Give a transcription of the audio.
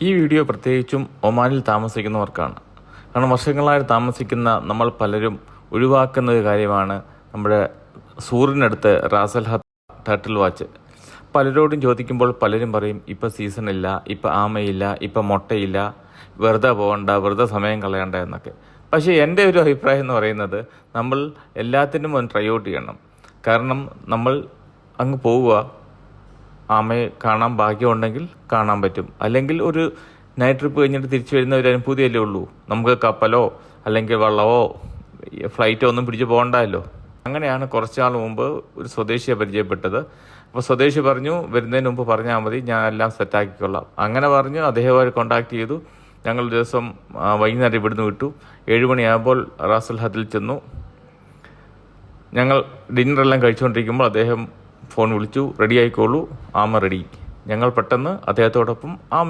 ഈ വീഡിയോ പ്രത്യേകിച്ചും ഒമാനിൽ താമസിക്കുന്നവർക്കാണ്. കാരണം വർഷങ്ങളായി താമസിക്കുന്ന നമ്മൾ പലരും ഒഴിവാക്കുന്ന ഒരു കാര്യമാണ് നമ്മുടെ സൂറിനടുത്ത് റാസൽ ഹത്ത് ടർട്ടിൽ വാച്ച്. പലരോടും ചോദിക്കുമ്പോൾ പലരും പറയും ഇപ്പം സീസണില്ല, ഇപ്പം ആമയില്ല, ഇപ്പം മുട്ടയില്ല, വെറുതെ പോകണ്ട, വെറുതെ സമയം കളയണ്ട എന്നൊക്കെ. പക്ഷേ എൻ്റെ ഒരു അഭിപ്രായം എന്ന് പറയുന്നത് നമ്മൾ എല്ലാത്തിനും ഒന്ന് ട്രൈ ഔട്ട് ചെയ്യണം. കാരണം നമ്മൾ അങ്ങ് പോവുക, ആമയെ കാണാൻ ഭാഗ്യമുണ്ടെങ്കിൽ കാണാൻ പറ്റും. അല്ലെങ്കിൽ ഒരു നൈറ്റ് ട്രിപ്പ് കഴിഞ്ഞിട്ട് തിരിച്ചു വരുന്ന ഒരു അനുഭൂതിയല്ലേ ഉള്ളൂ. നമുക്ക് കപ്പലോ അല്ലെങ്കിൽ വള്ളമോ ഫ്ലൈറ്റോ ഒന്നും പിടിച്ച് പോകണ്ടല്ലോ. അങ്ങനെയാണ് കുറച്ച് നാൾ മുമ്പ് ഒരു സ്വദേശിയെ പരിചയപ്പെട്ടത്. അപ്പോൾ സ്വദേശി പറഞ്ഞു, വരുന്നതിന് മുമ്പ് പറഞ്ഞാൽ മതി, ഞാൻ എല്ലാം സെറ്റാക്കിക്കൊള്ളാം. അങ്ങനെ പറഞ്ഞു അദ്ദേഹവുമായി കോൺടാക്ട് ചെയ്തു. ഞങ്ങൾ ഒരു ദിവസം വൈകുന്നേരം ഇവിടുന്ന് വിട്ടു. 7 മണിയാകുമ്പോൾ റാസൽ ഹത്തിൽ ചെന്നു. ഞങ്ങൾ ഡിന്നറെല്ലാം കഴിച്ചുകൊണ്ടിരിക്കുമ്പോൾ അദ്ദേഹം ഫോൺ വിളിച്ചു, റെഡി ആയിക്കോളൂ, ആമ റെഡി. ഞങ്ങൾ പെട്ടെന്ന് അദ്ദേഹത്തോടൊപ്പം ആമ